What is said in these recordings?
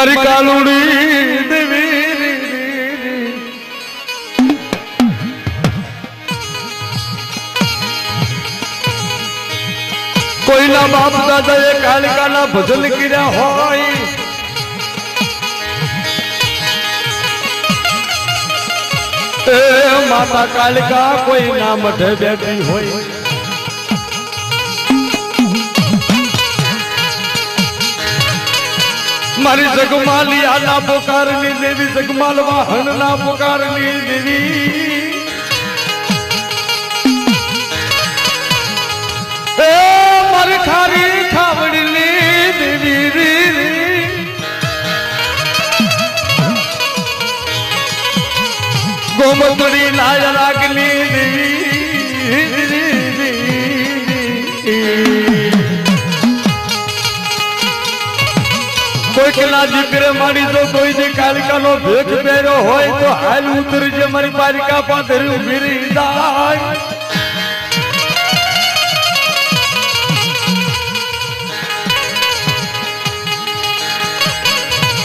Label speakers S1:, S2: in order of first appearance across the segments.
S1: મારી કાલુડી દેવી કોઈના બાપ દાદાએ કાલિકાના ભજન કર્યા હોય એ માતા કાલિકા કોઈના મઢે બેઠી હોય મારી જગમાલી આના પોકારની દેવી જગમાલ વાહનના પોકારની દેવી એ મારી ખારી ખાવડની દેવી ગોમતડી લાય રાગની દેવી કોઈ કેલા દીકરે મારી જો કોઈ જે કાલિકાનો ભેખ પહેર્યો હોય તો હાલ ઉતરજે મારી પારિકા પાથરી ઉભી રહી જાય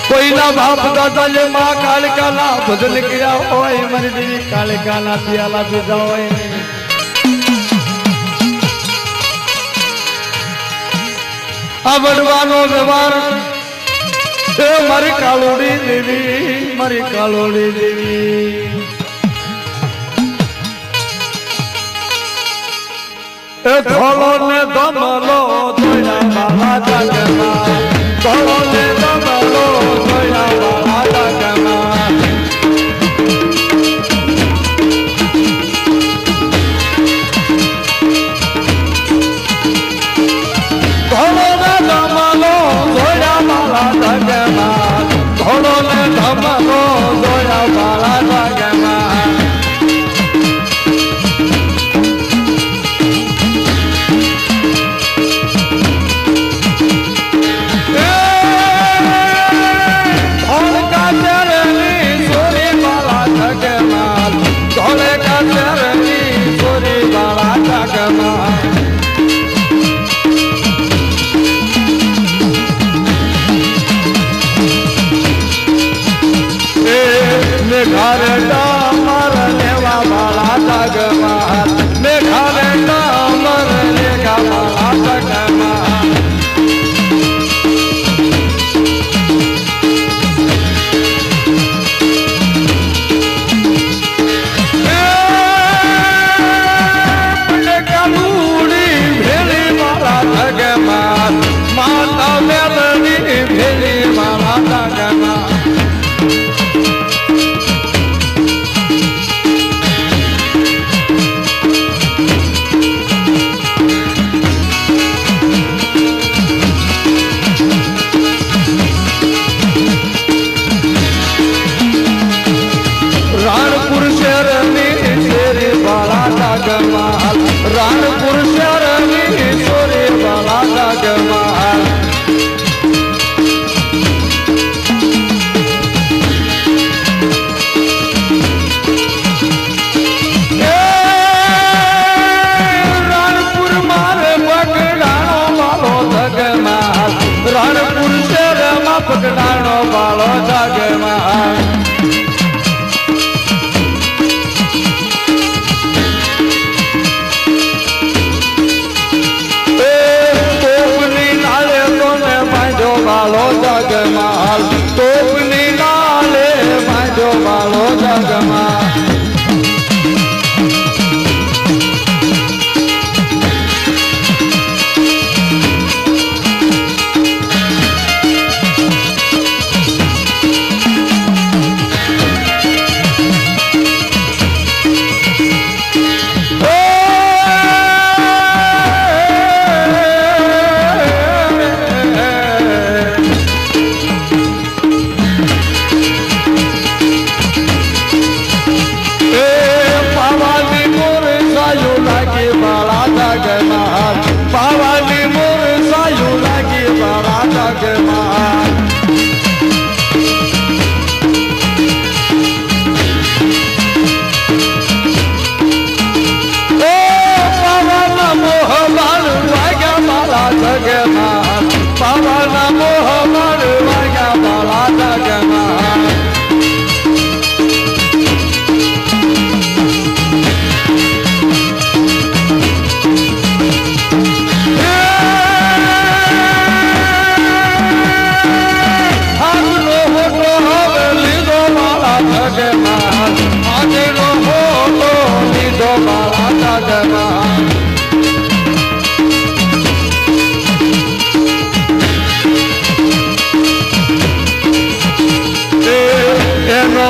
S1: કોઈના બાપ દાદા જે માં કાલિકાના ભજન કર્યા હોય મારી દેવી કાલિકાના પિયાલા પીધા હોય આ વડવાનો વ્યવહાર એ મારી કાલોડી દેવી મારી કાલોડી દેવી એ ધોલો ને ધમલો ધોયા બાબા જાગમાં ધોલો ને ધમલો ધોયા બાબા જાગમાં ધોલો ને ધમલો ધોયા બાબા જાગમાં ધોલો ને ધમલો ધોયા બાબા જાગમાં ઘરે ડામર લેવા વાળા જગમાં ને ઘરે ડામર લેવા વાળા જગમાં કાલુડી ભેળી વાળા જગમાં માતા મેલડી ભેળી વાળા જગમાં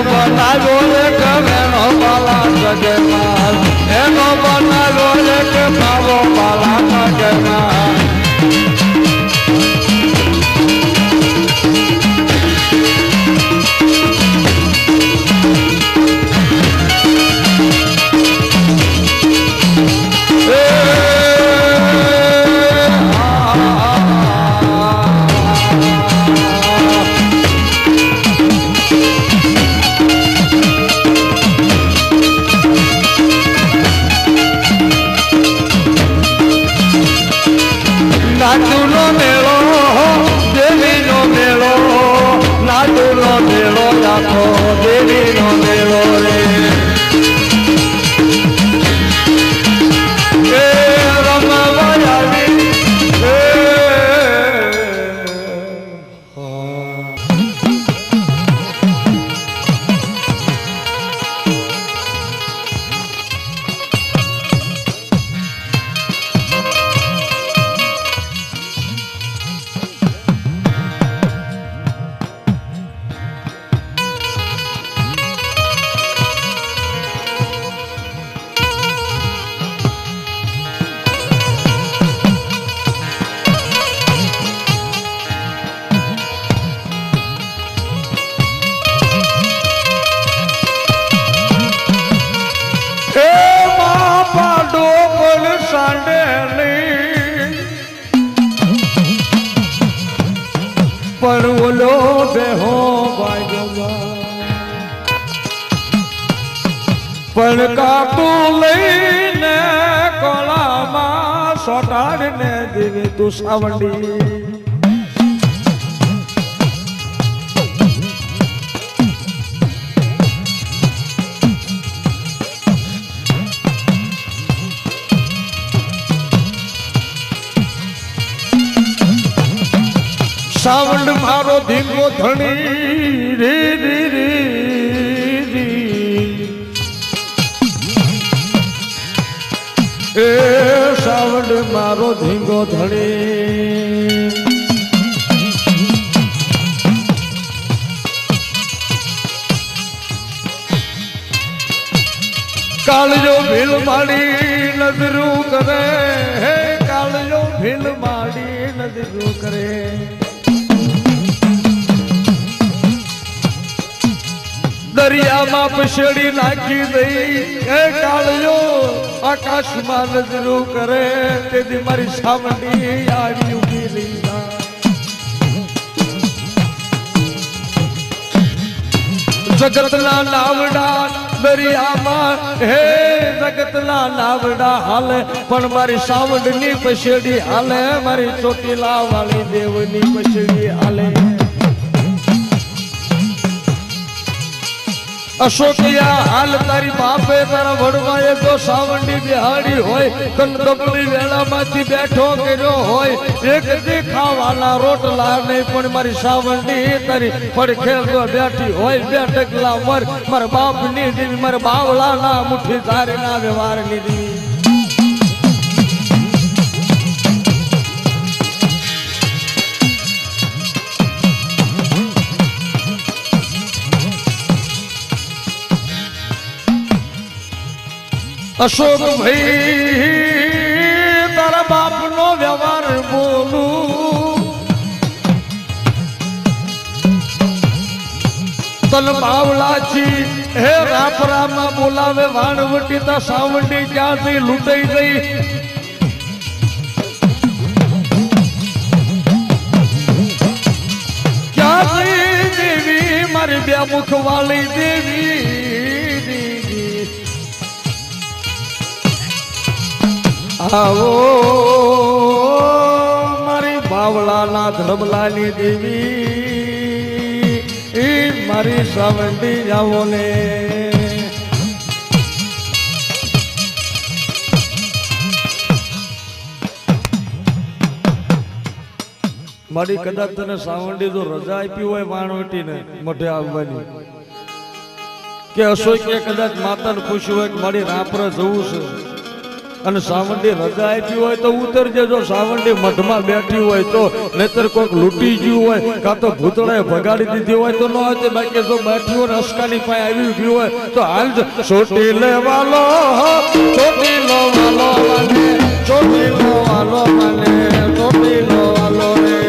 S1: બનાવ્યો એક વેણો બાલા જગન્નાથ એનો બનાવ્યો એક ભાવો બાલા જગન્નાથ નાચુનો મેળો દેવીનો મેળો નાચુનો મેળો રાખો દેવીનો મેળો રે એ રમવા આવી પણ ઓલો બેહો પણ કાપું લઈને કોળામાં સોટાડીને દેવી તું સાવંડી સાવંડ મારો ધીંગો ધણી રે રે રે એ સાવંડ મારો ધીંગો ધણી કાળજો ભીલ માડી નજરું કરે હે કાળજો ભીલ માડી નજરું કરે દરિયામાં પછેડી નાખી દઈ એ કાળજો આકાશમાં નજરો કરે તેથી મારી સાવંડી આવી ઉભી લીધા જગતના નાવડા દરિયામાં હે જગતના નાવડા હાલે પણ મારી સાવંડની પછેડી હાલે મારી ચોટીલા વાળી દેવની પછેડી હાલે અશોકિયા હાલ તારી બાપે તારા વડવાએ તો સાવંડી બિહાડી હોય કંદબની વેળામાંથી બેઠો કર્યો હોય એક દી ખાવાના રોટલા નહીં પણ મારી સાવંડી તારી પડખે જો બેઠી હોય બે ટકલા મર મારા બાપની દેવી મારા બાવળાના મુઠ્ઠી ધારીના વ્યવહારની દેવી અશોક ભાઈ તારા બાપ નો વ્યવહાર બોલું તન બાવલાજી હે રાપરામાં બોલાવે વાણવટી તા સાવંડી ક્યાંથી લૂંટાઈ ગઈ ક્યાંથી દેવી મારી બે મુખ વાળી દેવી આવો મારી બાવળાના ધર્મલાની દેવી એ મારી સાવંડી જાવો ને મારી કદાચ તને સાવંડી જો રજા આપી હોય વાણવટી ને મઢે આવવાની કે અશોકે કદાચ માતાને પૂછ્યું હોય કે મારી રાપરે જવું છે અને સાવંડી રજા આપી હોય તો ઉતરજે, જો સાવંડી મઠમાં બેઠી હોય તો, નહીતર કોઈક લૂંટી ગયું હોય કાં તો ભૂતળાએ ભગાડી દીધી હોય તો ન હોય, બાકી જો બેઠી હોય રસકાની પાસે આવી ગયું હોય તો હાલ છોટી લેવાલો છોટી લો વાલો મને છોટી લો વાલો મને છોટી લો વાલો રે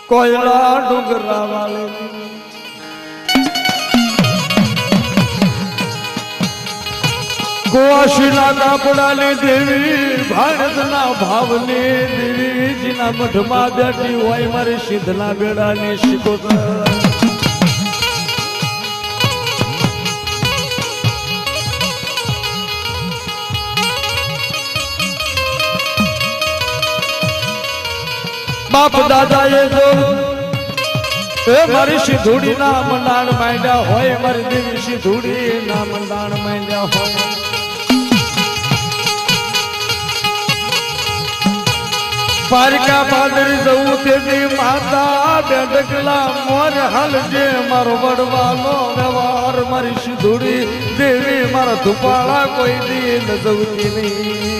S1: કોયલા ડુંગરા વાલે ગોવાશીના કાપડાની દેવી ભારતના ભાવની દેવી જીના મઠમાં બેઠી હોય મારી સિદ્ધના બેડાની શિકોતર બાપ દાદા એ જો એ મારી સિધુડી ના મંડાણ માંડ્યા હોય મારી દેવી સિધુડી ના મંડાણ માંડ્યા હોય પારકા પાદરી જવું તેની માતા બેડકલા મોર હાલજે મારો વડવાનો વ્યવહાર મારી સિધુડી દેવી મારા ધુપાળા કોઈ દી ન જવતી નહીં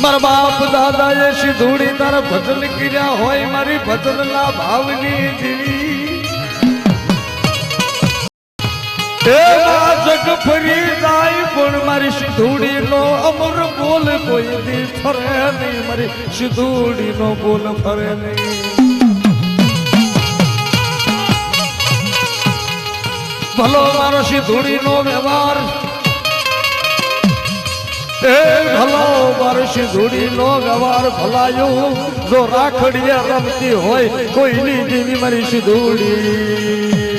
S1: મારા બાપ દાદા એ સિધુડી તારા ભજન કર્યા હોય મારી ભજન ના ભાવની દેવી જગ ફરી જાય પણ મારી સિધુડી નો અમર બોલ કોઈ દી ફરે નહીં મારી સિધુડી નો બોલ ફરે નહીં ભલો મારો સિધુડી નો વ્યવહાર ભલો મારી સિધુડી નો વ્યવહાર ભલાયો જો રાખડીએ રમતી હોય કોઈની દેવી મારી સિધુડી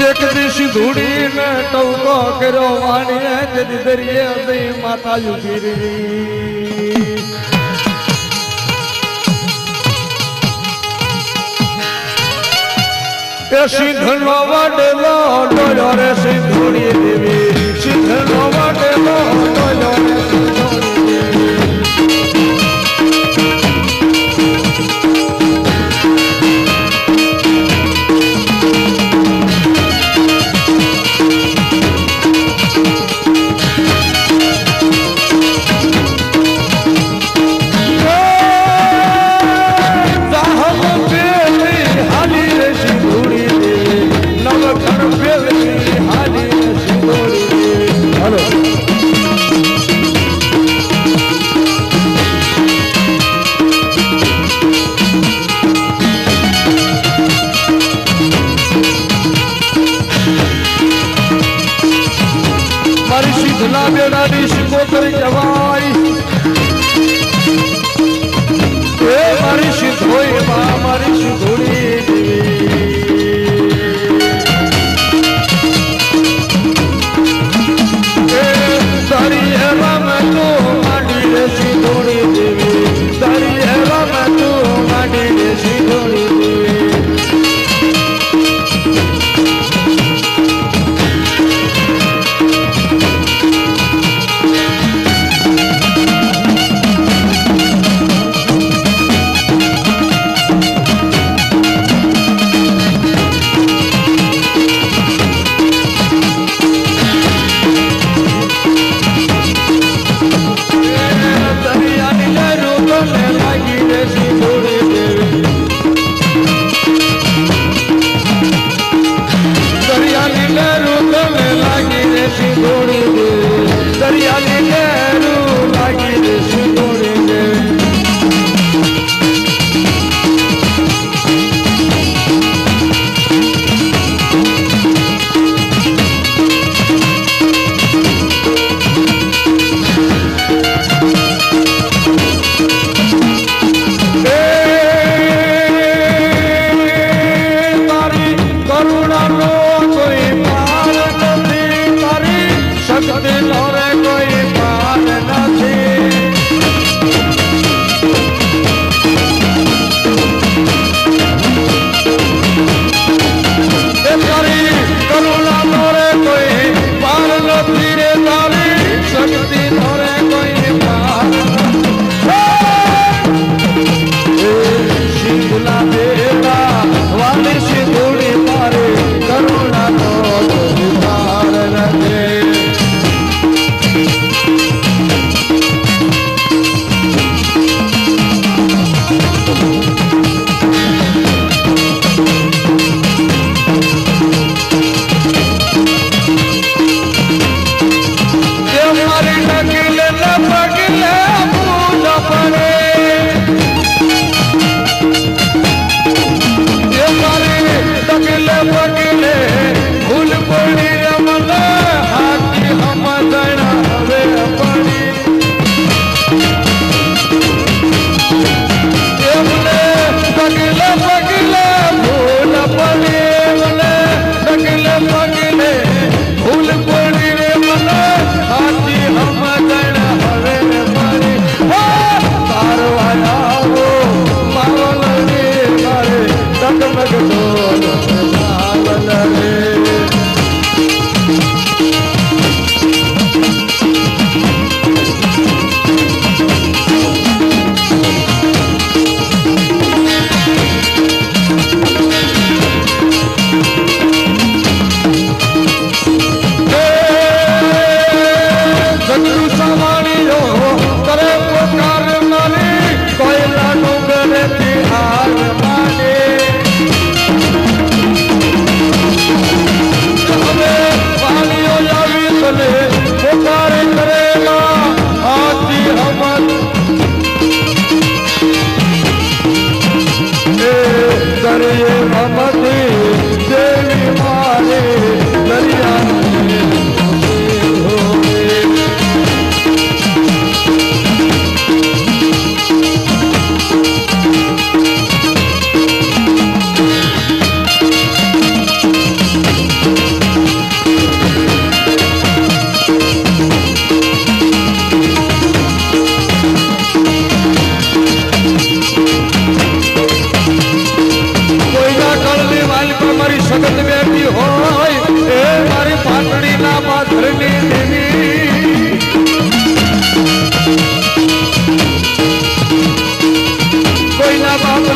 S1: એક દી સિધુડી ને ટવકો કર્યો વાણીએ તેથી દરિયે દઈ માતા ઉભી રહી એ સિંધનો વાડેલો ડોયો રે સિંધુડી દેવી સિંધનો વાડેલો ડોયો રે સિંધુડી દેવી હાલી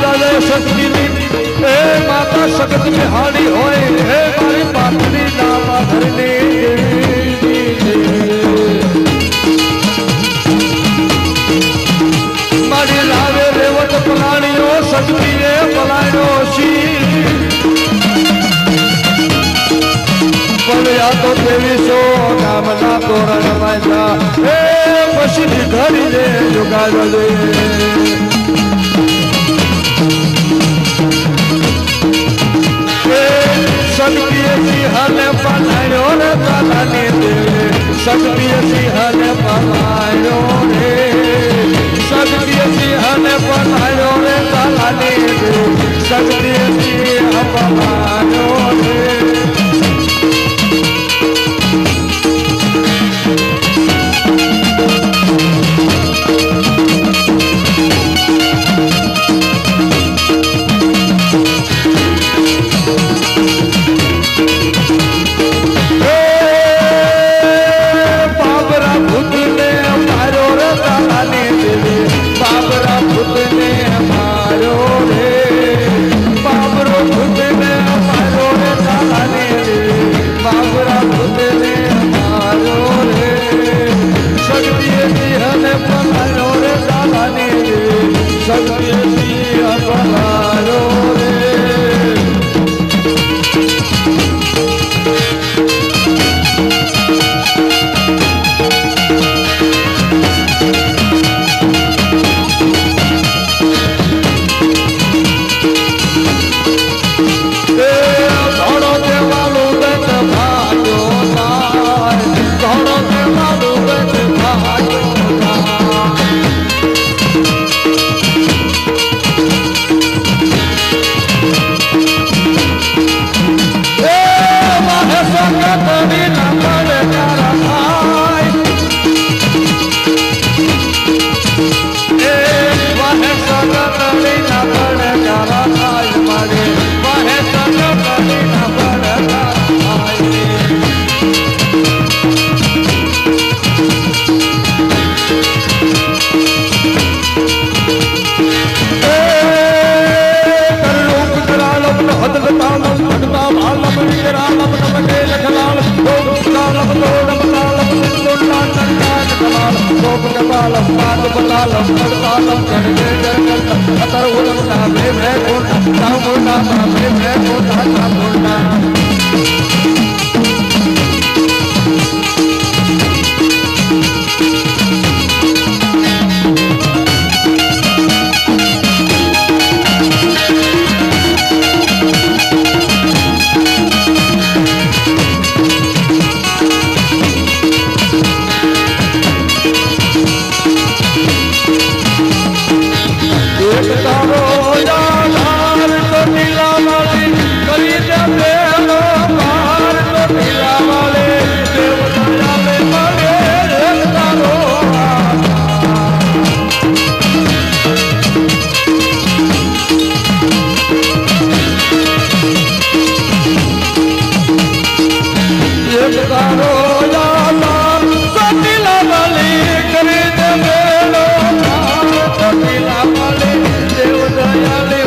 S1: દાદા શક્તિની એ માતા શક્ત બિહાડી હોય હે મારી પાટલી નામા ધરની મારી લાવે રેવત પલાણીઓ શક્તિએ પલાણ્યો છી પણ આ તો 2300 ગામના તોરણ વાંચા એ પછી ઘડી દે જુગાડો દે શક્તિએ સિંહને પલાણ્યો રે તાલાની દેવે શક્તિએ સિંહને પલાણ્યો રે શક્તિએ સિંહને પલાણ્યો રે તાલાની દેવે શક્તિએ સિંહ પલાણ્યો રે દેવ દયાલે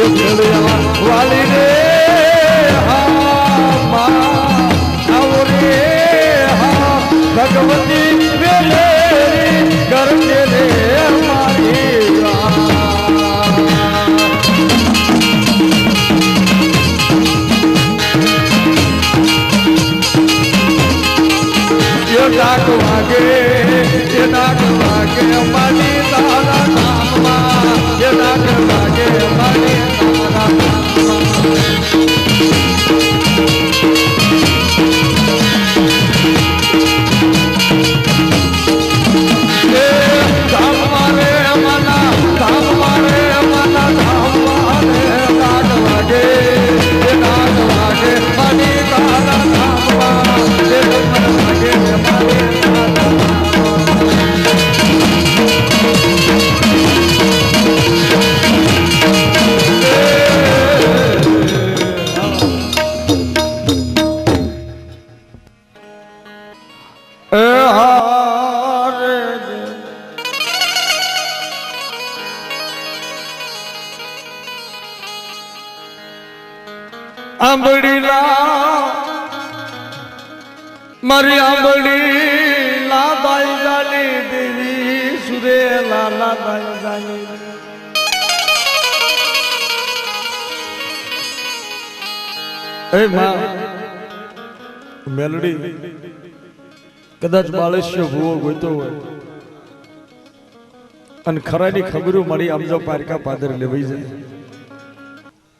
S1: એ ભેળિયા વાલી રે હા માં આવો રે હા ભગવતી વેલે કરજે રે મારી ડાક વાગે એ ડાક વાગે મારી તારા નામમાં એ ડાક વાગે મારી તારા નામમાં એ ધામ મારે મના ધામ મારે મના ધામ મારે ડાક વાગે એ ડાક વાગે મારી તારા નામમાં એ ડાક વાગે મારી મારી આંબડી લાદાઈ જાની દેવી સુરે લાદાઈ જાની એ માં મેલડી કદાચ બાળસ્ય ભૂવો ગોતો હોય અને ખરાની ખબરો મળી આમ જો પારકા પાદર લેવાઈ જાય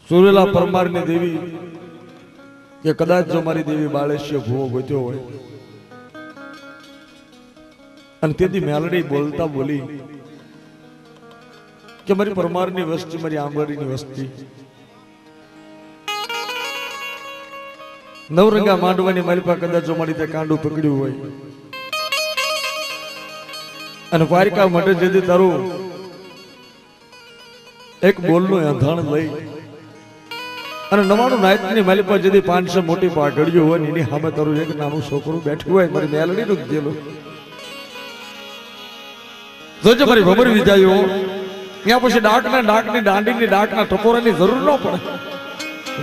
S1: સુરેલા પરમારની દેવી કે કદાચ જો મારી દેવી બાળસ્ય ભૂવો ગોત્યો હોય અને તેથી મેલડી બોલતા બોલી કે મારી પરમારની વસ્તી મારી આંબડીની વસ્તી નવરંગા માંડવાની મારી પાસે કદાચ જો મારી ત્યાં કાંડું પકડ્યું હોય અને પારિકા માટે જેથી તારું એક બોલનું અંધાણ લઈ અને 99 નાયતની માલી પર જેથી 500 મોટી પાઘડીઓ હોય એની સામે તારું એક નાનું છોકરું બેઠું હોય મારી મેલડીનું જ જેલું જોજો મારી ભમર વિજાયો ત્યાં પછી ડાકની દાંડીની ડાકના ટપોરાની જરૂર ન પડે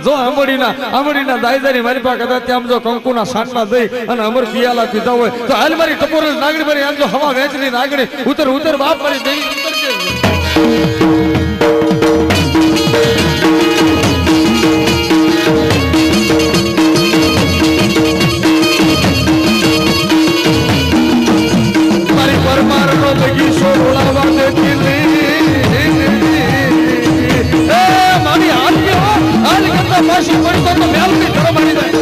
S1: જો આંબડીના દાયદારી મારી પાસે કદાચ ત્યાં જો કંકુના સાટલા દઈ અને અમર પિયાલા પીધા હોય તો હાલ મારી ટપોરા નાગડી મારી આમ જો હવા વેચની નાગડી ઉતર બાપ મારી દેવી ઉતરજે મારી પરમારનો બગીચો રોલાવા દેતી મારી હાલ કરતા પાછી પડતો તો મેલની ઘર મારી જાય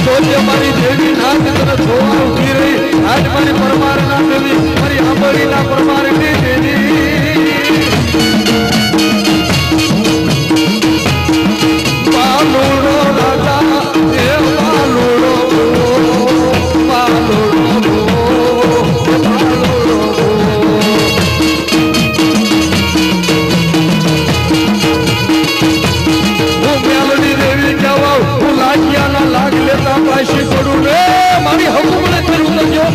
S1: તો મારી દેવી નાથ તને જોવા ઉભી રહી આજ મારી પરમાર ના દેવી મારી આંબળી ના પરમાર ની દેવી પાલુડો રાજા એ પાલુડો પાછી પડું રે મારી હકુમ નથી ઉતરજો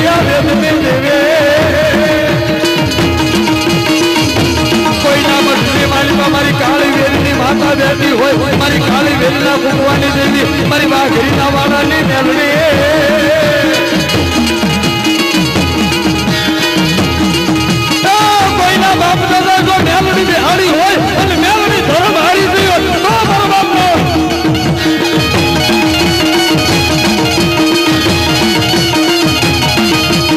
S1: વેરિયા વેદની દેવે કોઈના મઠની માલિકા મારી કાળી વેલની માતા બેઠી હોય મારી કાળી વેલના ભગવાનની દેવી મારી વાઘરીના વાળાની મેલડી કોઈના બાપ દાદા જો મેલડી બિહાડી હોય અને મેલડી ધર્મ હારી ગઈ હોય તો મારો બાપનો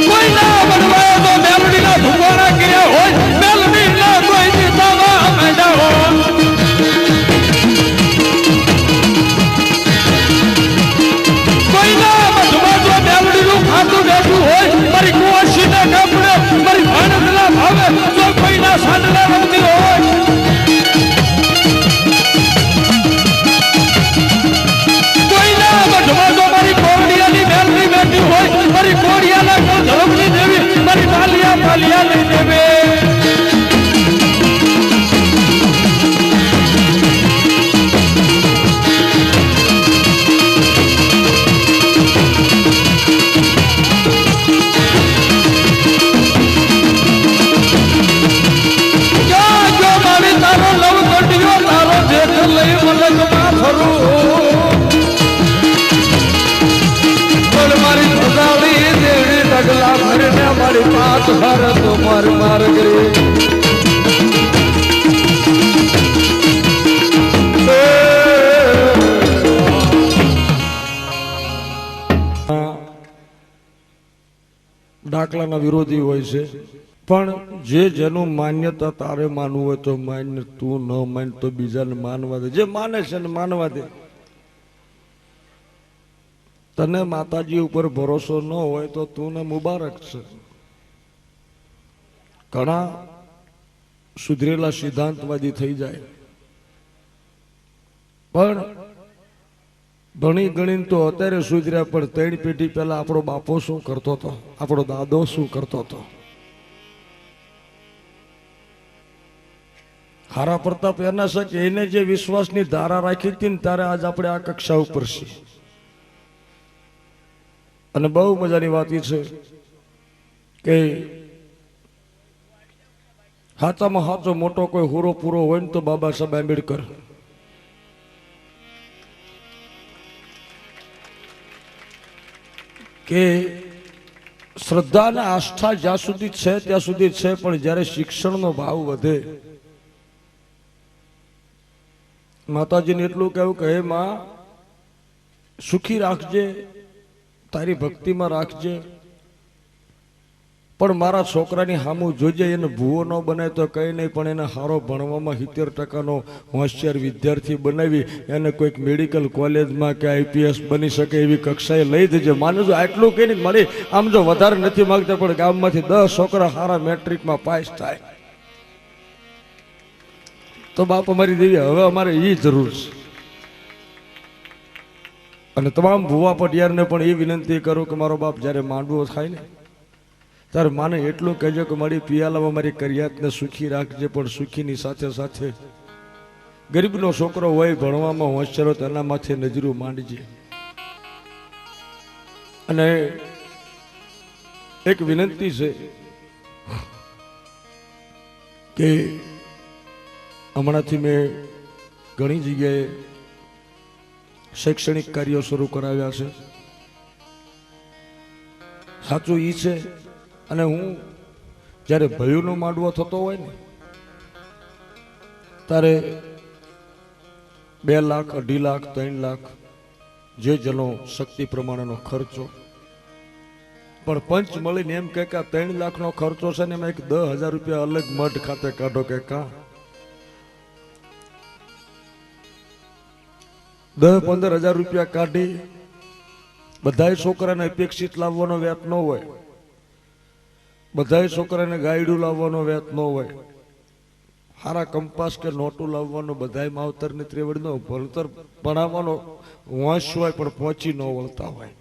S1: કોઈના બનવાય તો મેલડીના ભગવાના કર્યા હોય મેલડીના કોઈ દીધામાં માંડા હોય કોઈના મધમાં જો મેલડીનું ખાતું બેઠું હોય મારી કુંવરસીના કાપડે મારી ભાણેજના ભાવે જો કોઈના સાંડલા રમતી હોય કોઈના મધમાં જો મારી કોરડિયાની મેલડી બેઠી હોય મારી કોરડિયાના કોઈ ધર્મની દેવી મારી પાલિયા પાલિયા લઈ દેવે મારી પાત હર તો માર માર કરે દાખલાના વિરોધી હોય છે પણ જે જેનું માન્યતા તારે માનવું હોય તો માન્ય તું ન માન તો બીજાને માનવા દે જે માને છે ને માનવા દે તને માતાજી ઉપર ભરોસો ન હોય તો તું ને મુબારક છે ઘણા સુધરેલા સિદ્ધાંતવાદી થઈ જાય પણ ભણી ગણીને તો અત્યારે સુધર્યા પણ 3 પેઢી પહેલા આપણો બાપો શું કરતો હતો આપણો દાદો શું કરતો હતો હારા પ્રતાપ એના છે કે એને જે વિશ્વાસની ધારા રાખી હતી ને ત્યારે આજ આપણે આ કક્ષા ઉપર છીએ અને બહુ મજાની વાત એ છે કે હાચામાં હાચો મોટો કોઈ હુરો પૂરો હોય ને તો બાબા સાહેબ આંબેડકર કે શ્રદ્ધા અને આસ્થા જ્યાં સુધી છે ત્યાં સુધી છે પણ જ્યારે શિક્ષણનો ભાવ વધે માતાજીને એટલું કહેવું કે હે માં સુખી રાખજે તારી ભક્તિમાં રાખજે પણ મારા છોકરાની સામું જોજે એને ભૂવો ન બનાય તો કંઈ નહીં પણ એને સારો ભણવામાં 70% હોશિયાર વિદ્યાર્થી બનાવી એને કોઈક મેડિકલ કોલેજમાં કે IPS બની શકે એવી કક્ષાએ લઈ દેજે માનું છું આટલું કંઈ નહીં મળી આમ જો વધારે નથી માંગતા પણ ગામમાંથી 10 છોકરા સારા મેટ્રિકમાં પાસ થાય તો બાપ અમારી દેવી હવે અમારે એ જરૂર છે અને તમામ ભુવા પટિયારને પણ એ વિનંતી કરું કે મારો બાપ જ્યારે માંડવો થાય ને ત્યારે માને એટલું કહેજો કે મારી પિયાલામાં મારી કરિયાતને સુખી રાખજે પણ સુખીની સાથે સાથે ગરીબનો છોકરો હોય ભણવામાં હોશિયાર તો એના માથે નજરું માંડજે અને એક વિનંતી છે કે હમણાંથી મેં ઘણી જગ્યાએ શૈક્ષણિક કાર્યો શરૂ કરાવ્યા છે સાચું ઈ છે અને હું જ્યારે ભયુનો માંડવો થતો હોય ને ત્યારે 2 લાખ 2.5 લાખ 3 લાખ જે જનો શક્તિ પ્રમાણેનો ખર્ચો પણ પંચ મળીને એમ કે 3 લાખનો ખર્ચો છે ને એમાં એક 10,000 રૂપિયા અલગ મઢ ખાતે કાઢો કે કા 10-15,000 રૂપિયા કાઢી બધા છોકરાને અપેક્ષિત લાવવાનો વ્યાપ ન હોય બધા છોકરાને ગાયડું લાવવાનો વ્યાપ ન હોય હારા કંપાસ કે નોટું લાવવાનો બધાય માવતરની ત્રેવડીનો ભણતર ભણાવવાનો વંશ હોય પણ પહોંચી ન વળતા હોય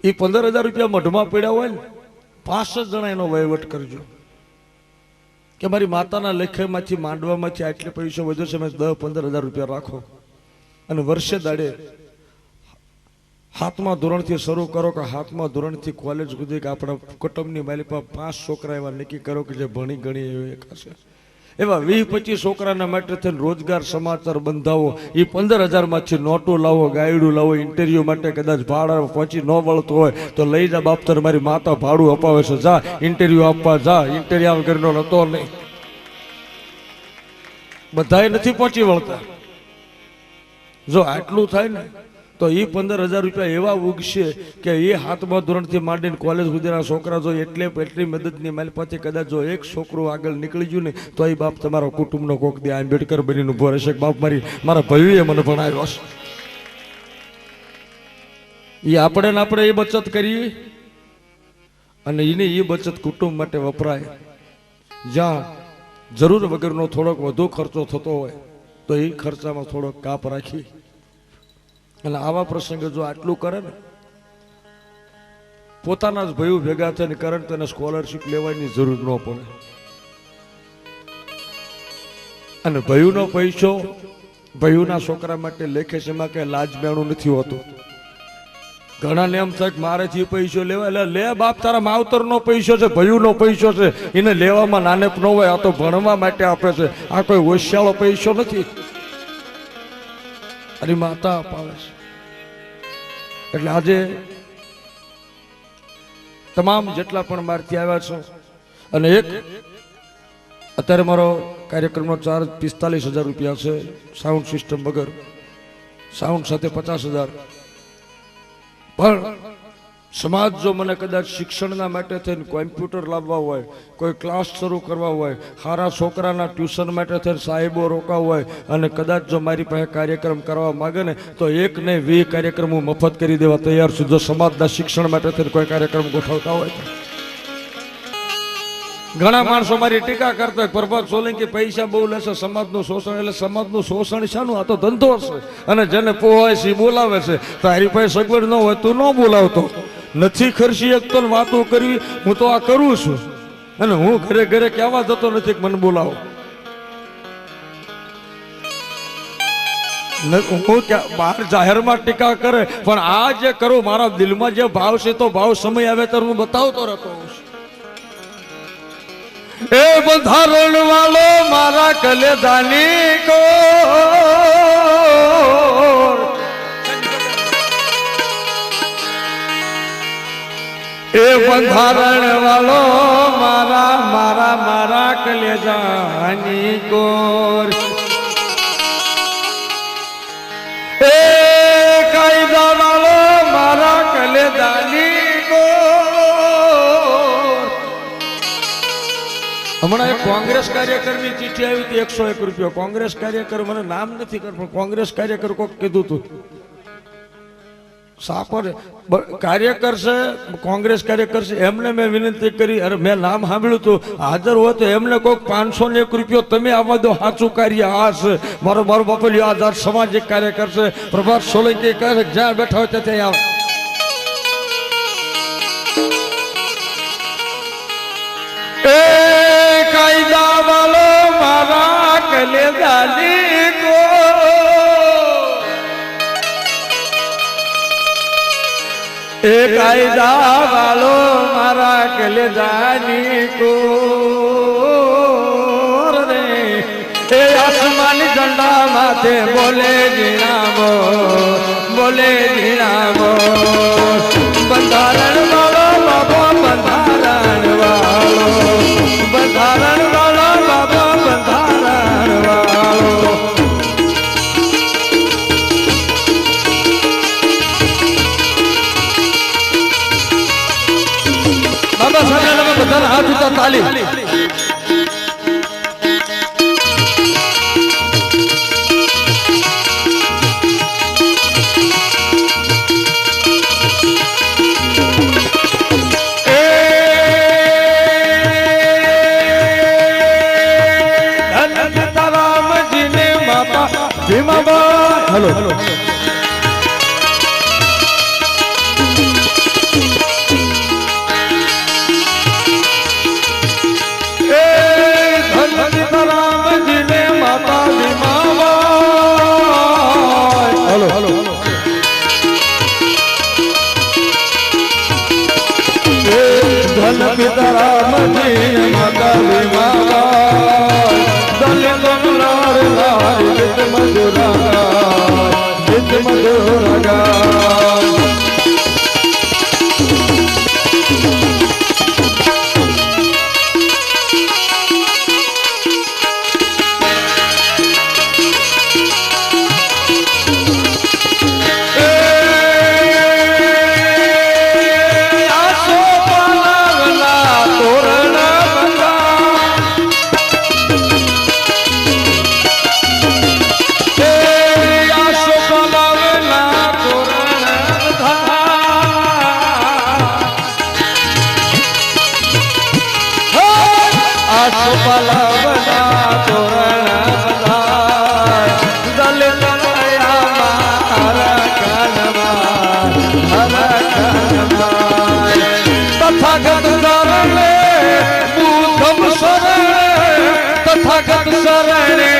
S1: એ 15,000 રૂપિયા મઢમાં પડ્યા હોય ને 5 જણા એનો વહીવટ કરજો કે મારી માતાના લેખેમાંથી માંડવામાંથી આટલે પૈસો વધ્યો છે મેં 10-15,000 રૂપિયા રાખો અને વર્ષે દાડે સાતમા ધોરણથી શરૂ કરો કે સાતમા ધોરણથી કોલેજ સુધી કે આપણા કુટુંબની માલિકમાં 5 છોકરા એવા નક્કી કરો કે જે ભણી ગણી એક હશે. એવા 20-25 છોકરાના માટે થઈને રોજગાર સમાચાર બંધાવો. એ 15,000 માંથી નોટો લાવો, ગાયડું લાવો. ઇન્ટરવ્યુ માટે કદાચ ભાડા પહોંચી ન વળતું હોય તો લઈ જા બાપતર, મારી માતા ભાડું અપાવે છે, જા ઇન્ટરવ્યુ આપવા જા. ઇન્ટરવ્યુ આમ કરીને નતો નહીં, બધાએ નથી પહોંચી વળતા. જો આટલું થાય ને તો એ 15,000 રૂપિયા એવા ઉગશે કે એ 7મા ધોરણથી માંડીને કોલેજ સુધીના છોકરા જો એટલી મદદની મારી પાસે કદાચ જો એક છોકરું આગળ નીકળી ગયું ને તો એ બાપ તમારો કુટુંબનો કોક દે આંબેડકર બનીને ઉભો રહેશે. બાપ મારા ભાઈએ મને ભણાવ્યો છે. એ આપણે એ બચત કરીએ અને એને એ બચત કુટુંબ માટે વપરાય. જ્યાં જરૂર વગરનો થોડોક વધુ ખર્ચો થતો હોય તો એ ખર્ચામાં થોડોક કાપ રાખી અને આવા પ્રસંગે જો આટલું કરે ને, પોતાના જ ભાઈઓ ભેગા થઈને કરે તેને સ્કોલરશીપ લેવાની જરૂર ન પડે. અને ભાઈઓનો પૈસો ભાઈઓના છોકરા માટે લેખે છે, એમાં કઈ લાજ મેણું નથી હોતું. ઘણાને એમ થાય કે મારેથી પૈસો લેવા, એટલે લે બાપ, તારા માવતરનો પૈસો છે, ભાઈઓનો પૈસો છે, એને લેવામાં નાનેપ ન હોય. આ તો ભણવા માટે આપે છે, આ કોઈ હોશિયાળો પૈસો નથી. અરે માતા અપાવે છે. એટલે આજે તમામ જેટલા પણ મારથી આવ્યા છો, અને એક અત્યારે મારો કાર્યક્રમનો ચાર્જ 45,000 રૂપિયા છે, સાઉન્ડ સિસ્ટમ વગર, સાઉન્ડ સાથે 50,000. પણ સમાજ જો મને કદાચ શિક્ષણના માટે થઈને કોમ્પ્યુટર લાવવા હોય, કોઈ ક્લાસ શરૂ કરવા હોય, સારા છોકરાના ટ્યુશન માટે થઈને સાહેબો રોકવા હોય, અને કદાચ જો મારી પાસે કાર્યક્રમ કરવા માગે ને તો 1 ને 20 કાર્યક્રમ હું મફત કરી દેવા તૈયાર છું. જો સમાજના શિક્ષણ માટે થઈને કોઈ કાર્યક્રમ ગોઠવતા હોય તો. ઘણા માણસો મારી ટીકા કરતા હોય, પ્રભાત સોલંકી પૈસા બહુ લેશે, સમાજનું શોષણ. એટલે સમાજનું શોષણ શાનું? આ તો ધંધો છે, અને જેને પોહાય છે બોલાવે છે. તારી પાસે સગવડ ન હોય તું ન બોલાવતો. નથી ખર્ચી એક તો વાતો કરવી, હું તો આ કરું છું, અને હું ઘરે ઘરે કહેવા જતો નથી કે મને બોલાવો. હું બહાર જાહેરમાં ટીકા કરે, પણ આ જે કરું મારા દિલમાં જે ભાવ છે તો ભાવ સમય આવે ત્યારે હું બતાવતો રહેતો હોઉં છું. એ બંધારણ વાળો મારા કલેદાની કો, એ બંધારણ વાળો મારા કલેદાની કોર, એ કાયદા વાળો મારા કલેદાની કોર. હમણાં એક કોંગ્રેસ કાર્યકરની ચિઠ્ઠી આવી હતી, 101 રૂપિયા. કોંગ્રેસ કાર્યકર, મને નામ નથી ખબર, પણ કોંગ્રેસ કાર્યકર કોક કીધું હતું. સાપર કાર્યકર છે, કોંગ્રેસ કાર્યકર છે, એમને મેં વિનંતી કરી, અરે મેં નામ સાંભળ્યું હતું, હાજર હોય તો એમને કોઈક 501 રૂપિયો તમે આવવા દો. સાચું કાર્ય આ છે. મારો બાપુલી આઝાદ સામાજિક કાર્યકર છે, પ્રભાત સોલંકી કહે જ્યાં બેઠા હોય ત્યાં આવે. એ કાયદા વાળો મારા કલેદાની કો, એ કાયદા વાળો મારા કલેદાની કો રે, એ આસમાની ઝંડા માથે બોલે જીણામો, બોલે જીણામો. બંધારણ વાળો બાબો, બંધારણ વાળો, બંધારણ વાળો બાબો, બંધારણ વાળો. બાબા સાહેબ બધાના હાથ ઉતા તાલી. Hello hello. વન પિતરામ જી માતા વિમાન દલિત લાર લાર વિત મધુરા તથાગત શરણે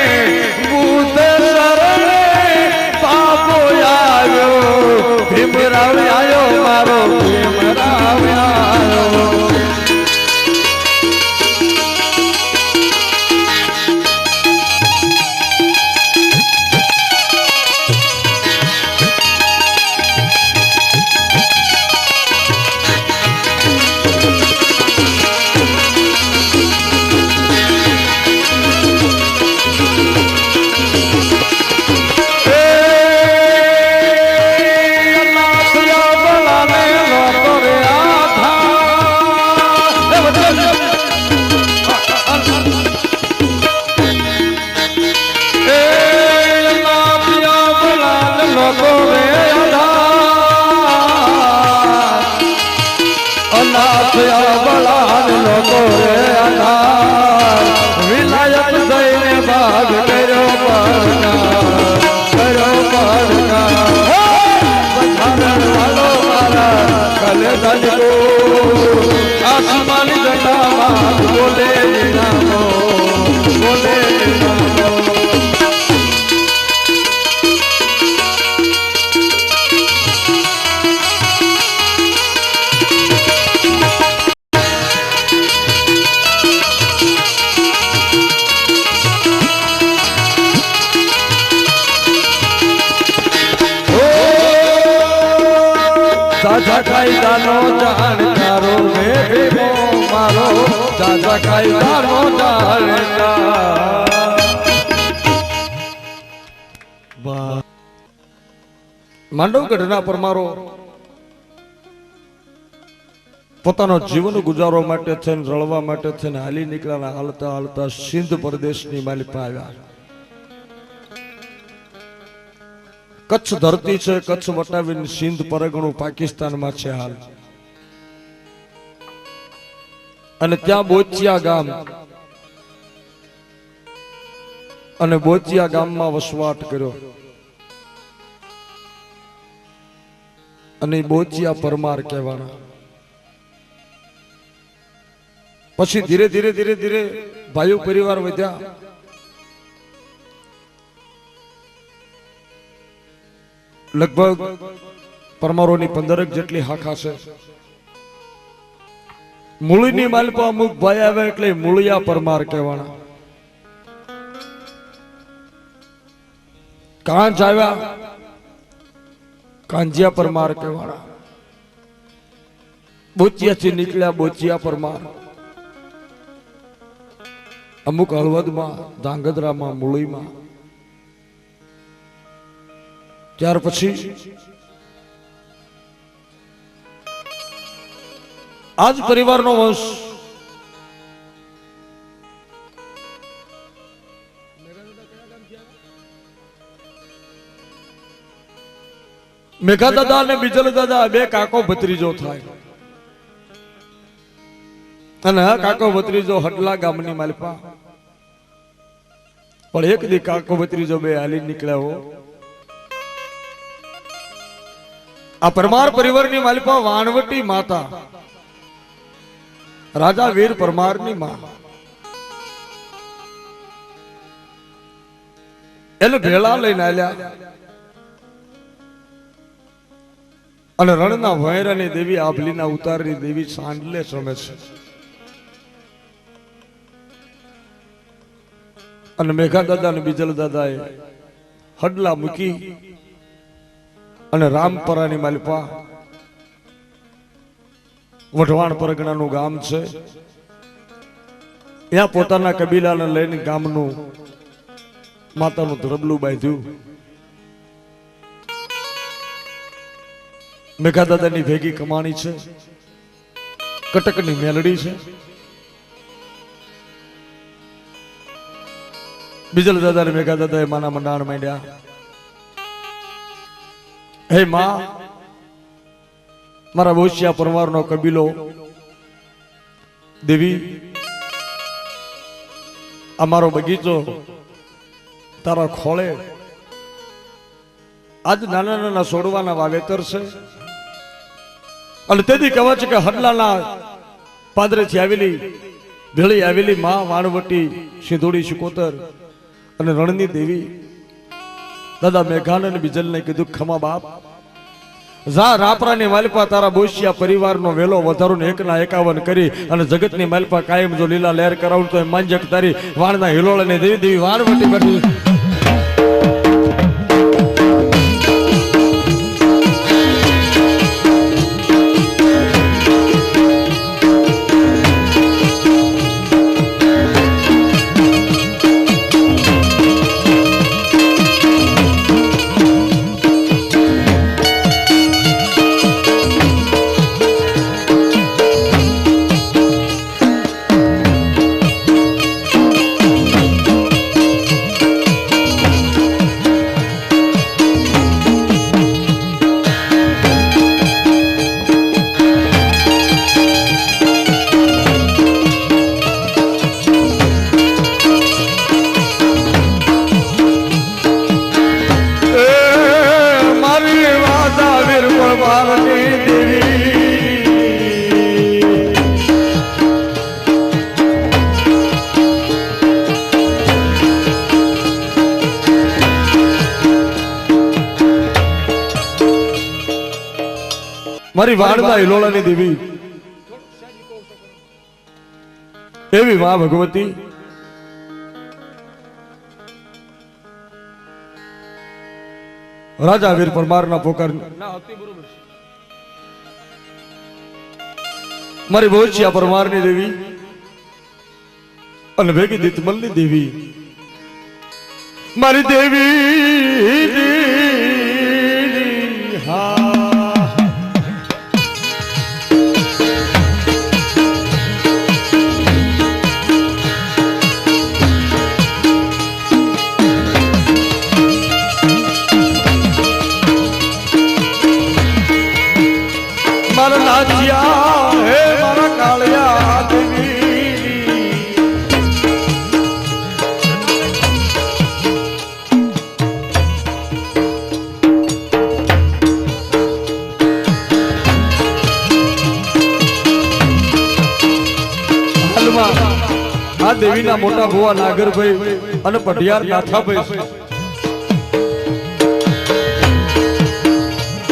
S1: બુદ્ધ શરણે બાપો આવ્યો ભીમરાવ આવ્યો મારો ભીમરાવ આવ્યો વિલાયત દઈને ભાગ કર્યો વાળો મારા કલે ધનકો આસમાની જટામાં બોલે નામો બોલે નામો કાયદાનો જાણકારો રે ભીમો મારો દાદા કાયદાનો જાણકાર માંડવગઢના પરમારો પોતાનો જીવન ગુજારવા માટે છે ને રળવા માટે છે ને હાલી નીકળ્યા હાલતા હાલતા સિંધ પ્રદેશની માલિકા આવ્યા કચ્છ ધરતી છે કચ્છ વટાવીને સિંધ પરગણું પાકિસ્તાનમાં છે હાલ અને ત્યાં બોચિયા ગામ અને બોચિયા ગામમાં વસવાટ કર્યો અને બોચિયા પરમાર કહેવાના પછી ધીરે ધીરે ધીરે ધીરે ભાઈઓ પરિવાર વધ્યા લગભગ પરમારોની 15 જેટલી હાખા છે મૂળની માલપા અમુક ભાઈ આવે એટલે મૂળિયા પરમાર કહેવાના કાંજ આવ્યા કાંજિયા પરમાર કહેવાના બોચિયાથી નીકળ્યા બોચિયા પરમાર અમુક હળવદમાં ધાંગધ્રામાં મૂળીમાં ત્યાર પછી આજ પરિવારનો વંશ મેઘા દાદા અને બીજલ દાદા બે કાકો ભત્રીજો થાય અને આ કાકો ભત્રીજો હડલા ગામની માલપા પણ એક દી કાકો ભત્રીજો બે હાલી નીકળ્યા હો આ પરમાર પરિવારની માલિપા વાણવટી માતા રાજા વીર પરમારની માં એને ભેળા લઈને આલ્યા અને રણના વહેરાની દેવી આભલીના ઉતારની દેવી સાંડલે રમે છે. અને મેઘા દાદા અને બીજલ દાદાએ હડલા મૂકી અને રામપરાની માલપા વઢવાણ પરગણાનું ગામ છે. ત્યાં પોતાના કબીલાને લઈને ગામનું માતાનું ધરબલું બાંધ્યું. મેઘા દાદાની ભેગી કમાણી છે, કટકની મેલડી છે. બીજલ દાદા ને મેઘા દાદા એ માના મંડાણ માંડ્યા. હે માં, મારા બોશિયા પરવારનો કબીલો દેવી, અમારો બગીચો તારા ખોળે આજ નાના નાના છોડવાના વાવેતર છે. અને તેથી કહેવાય છે કે હડલાના પાદરેથી આવેલી ભેળી આવેલી માં વાણવટી સિંધોડી શિકોતર અને રણની દેવી દાદા મેઘાન અને બીજલને કીધું, ખમા બાપ, જા રાપરાની માલપા તારા બોશિયા પરિવારનો વેલો વધારો 1 કરી અને જગતની માલપા કાયમ જો લીલા લહેર કરાવું તો એ માંજક તારી વાણના હિલોળને દેવી દેવી વાણવટી બેઠી. મારી વાણના હિલોળાની દેવી એવી માં ભગવતી રાજા વીર પરમારના પોકાર મારી બોશિયા પરમારની દેવી અને ભેગી દીતમલની દેવી મારી દેવી હા મારા નાચિયા હે મારા કાળિયા દેવી હાલમાં આ દેવીના મોટા ભુવા નાગરભાઈ અને પઢિયાર નાથાભાઈ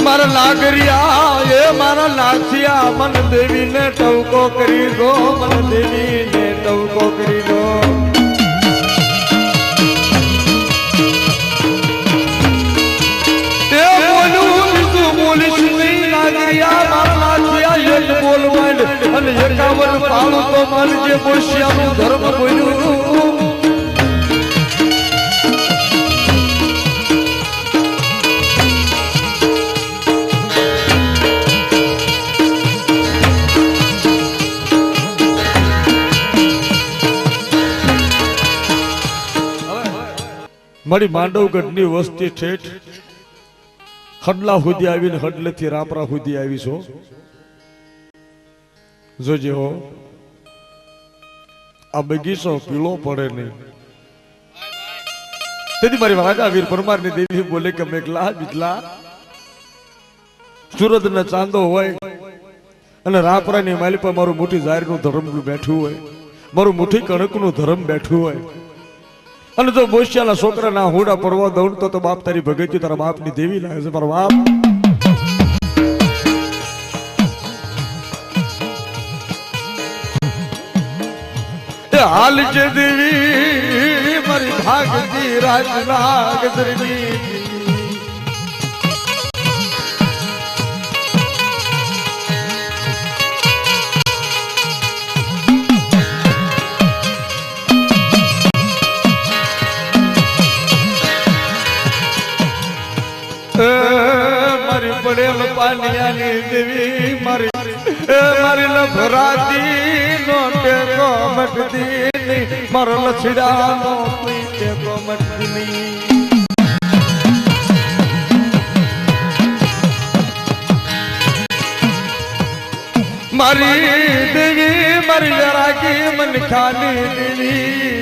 S1: મારા નાગરિયા એ મારા નાથિયા મન દેવીને ટવકો કરી દો, મન દેવીને ટવકો કરી દો. તે બોલું બીજું બોલીશ નહીં નાગરિયા મારા નાથિયા એક બોલ માંડ અને 51 પાળું તો માનજે બોશિયાનું ધર્મ બોલ્યું. મારી માંડવગઢની વસ્તી ઠેઠ હડલા સુધી આવીને હડલેથી રાપરા સુધી આવી છો. જોજે હો, આ બગીચો પીળો પડે નહીં. તેથી મારી રાજા વીર પરમારની દેવી બોલે કે મેઘલા બીજલા સુરત ને ચાંદો હોય અને રાપરાની માલી પર મારું મોટી જાહેરનું ધર્મ બેઠું હોય, મારું મોટી કણકનું ધર્મ બેઠું હોય અને જો બોશિયાના છોકરાના હુડા પરવા દઉં તો બાપ તારી ભગતી તારા બાપની દેવી લાગે છે. મારા બાપ હાલ છે દેવી મારી ભાગતી રાજ નાગદરની મારી પડેલ પાનિયાની દેવી મારી લભરાતી નો ટેકો મટતી મારો લછડા નો ટેકો મટતી મારી દેવી મારી જરાકી મન ખાની દેવી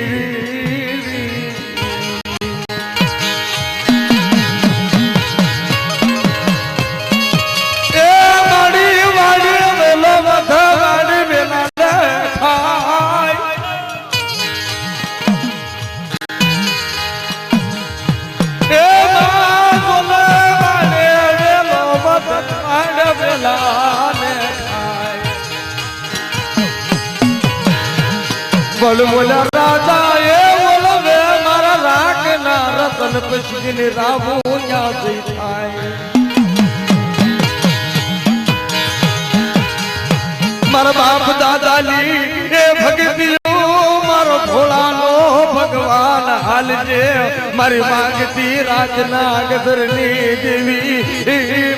S1: બોલ બોલા રાજા એ બોલો વે મારા રાખ ના રતન પછીને રાવું યાદ થાય મારા બાપ દાદાની એ ભક્તિઓ મારો ભોળાનો ભગવાન હાલજે મારી માંગતી રાજના ગદરની દેવી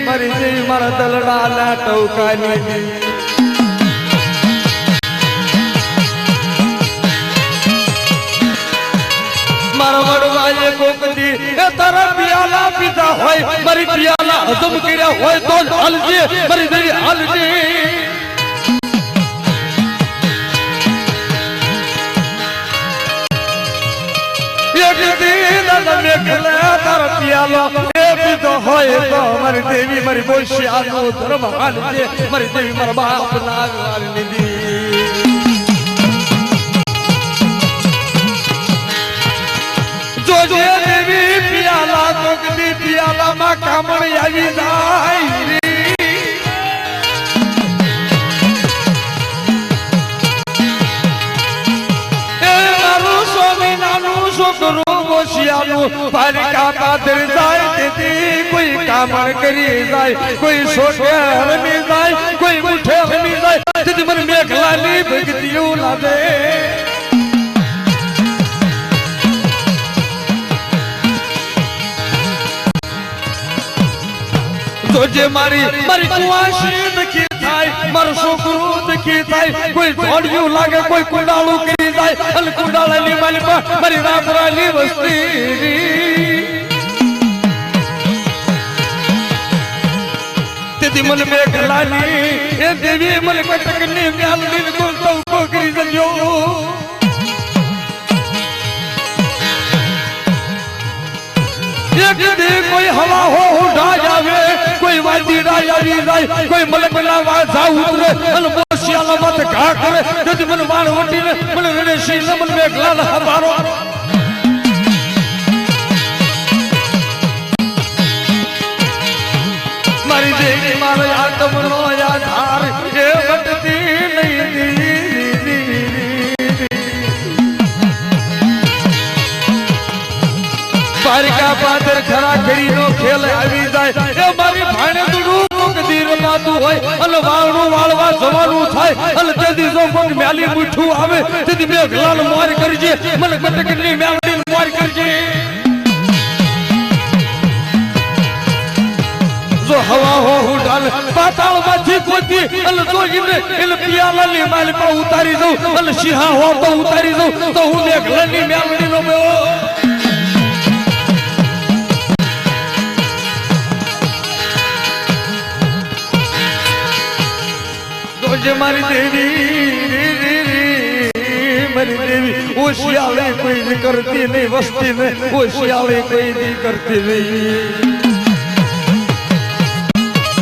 S1: મારી દેવી મારા દલડાના ટોકાની દેવી મારા વડવાએ કોકદી એ તારા પિયાલા પીધા હોય મારી પિયાલા હજમ કર્યા હોય તો જ હાલજે મારી દેવી હાલજે એક દિન તમે ખલા તારા પિયાલા એ પીધો હોય તો મારી દેવી મારી બોશિયાનો ધર્મ હાલજે મારી દેવી મારા બાપ નાગવાની દેવી જોજે દેવી પિયાલા કોકદી પિયાલામાં કામણ આવી જાય એ મારું સોમીનાનું છોકરું બોશિયાનું પાલિકા પાદર જાય તેથી કોઈ કામણ કરી જાય કોઈ છોટે રમી જાય કોઈ મુઠે રમી જાય તેથી મને મેઘલાની ભક્તિઓ લાગે જોજે મારી કુવાસી દખી થાય મારું છોકરું દખી થાય કોઈ જોડિયું લાગે કોઈ કુંડાળું કરી જાય અને કુંડાળાની માલિકા મારી રાબરાની વસ્તી તેથી મને મેઘલાની એ દેવી મને કટકની મ્યાલની કોલતો કરી જજો કોઈ હવા હો ઉઠા આવે કોઈ વાદી રાય આવી જાય કોઈ મલકના વાજા ઉતરે અને બોશિયાલા માથે ઘા કરે તેથી મને વાણ વટીને મને રડે શી નમન મેઘલા હવારો મારી દેવી મારો આત્મનો આધાર એ વટતી નહીં પારિકા પાદર ખરા કરીનો ખેલ આવી જાય એ મારી ભાણે દુડું કોકદી રમાતું હોય અને વાળનું વાળવા જવાનું થાય અને તેથી જો કોક મેલી મૂઠું આવે તેથી મેઘલાલ મોર કરજે મને કટકની મેલી મોર કરજે જો હવા હો ઉડાલ પાતાળમાંથી કોતી અને જો એને પિયાલાની માલિકા ઉતારી દઉં અને સિંહા હો તો ઉતારી દઉં તો હું મેઘલાની મેલડીનો મેળો મારી દેવી ઓશિયાળે કોઈ કરતી નહીં વસ્તી ને ઓશિયાળે કોઈ નહીં કરતી નહીં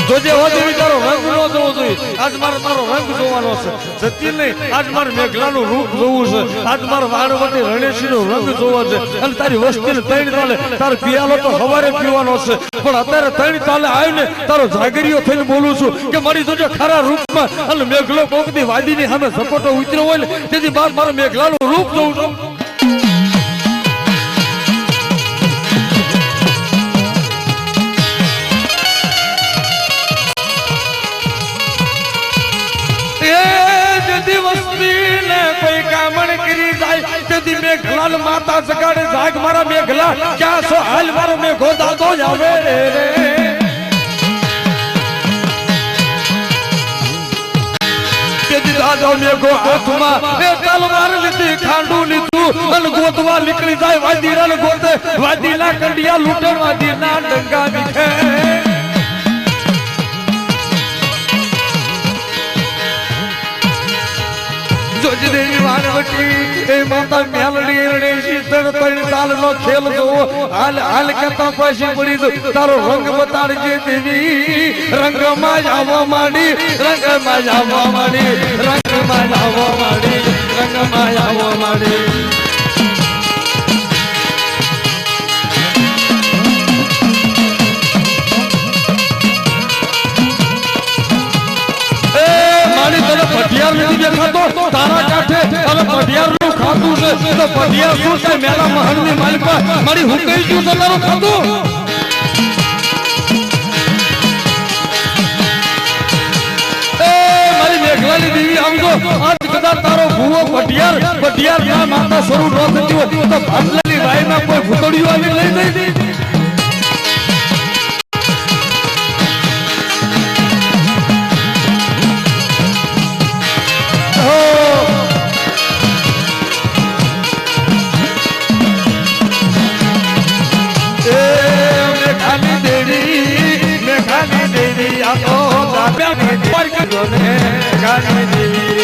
S1: જોજે હોદેવી તારો રંગ નો જોવો જોઈએ આજ મારે તારો રંગ જોવાનો છે સતી નહીં આજ મારે મેઘલાનું રૂપ જોવું છે આજ મારે વાણવટી રણેશીનો રંગ જોવો છે અને તારી વસ્તીને ત્રણ તાલે તારો પિયાલો તો સવારે પીવાનો છે પણ અત્યારે ત્રણ તાલે આવીને તારો જાગરીયો થઈને બોલું છું કે મારી જોજે ખરા રૂપમાં અને મેઘલો કોકની વાદીની સામે સપોટો ઉતર્યો હોય ને તેથી બાદ મારે મેઘલાનું રૂપ જોવું છું મેઘલાલ માતા જગાડે જાગ મારા મેઘલા ક્યાં છો હાલ મારો મેઘો દાદો જાવે રે દાદો મેઘો હાથમાં એ તલવાર લીધી ખાંડું લીધું અને ગોતવા નીકળી જાય વાદીરા ગોતે વાદીના કંડિયા લૂંટણ વાદીના ડંગા નીખે જોજદેવી વાનવટી એ માતા મેલડી રણેશી ત્રણ તાલ નો ખેલ જોવો હાલ હાલ કેતા પાછી પડી જો તારો રંગ બતાડજે દેવી રંગમાં આવવા માંડી રંગમાં આવવા માંડી રંગમાં આવવા માંડી રંગમાં આવવા માંડી પઢિયાર નથી દેખાતો તારા કાંઠે અને પઢિયાર નું ખાતું છે તો પઢિયાર શું છે મેલા મહલ ની માલિકા મારી હુકઈ ગયું છે તારું ખાતું એ મારી મેઘલાની દેવી આવજો આજ કદાચ તારો ભૂવો પઢિયાર ના માતા સ્વરૂપ ન થતી હોય તો ભાંડલાની વાયમાં કોઈ ભૂતળીઓ આવી લઈ જઈ મેઘાની દેવી આ તો ગાની દેવી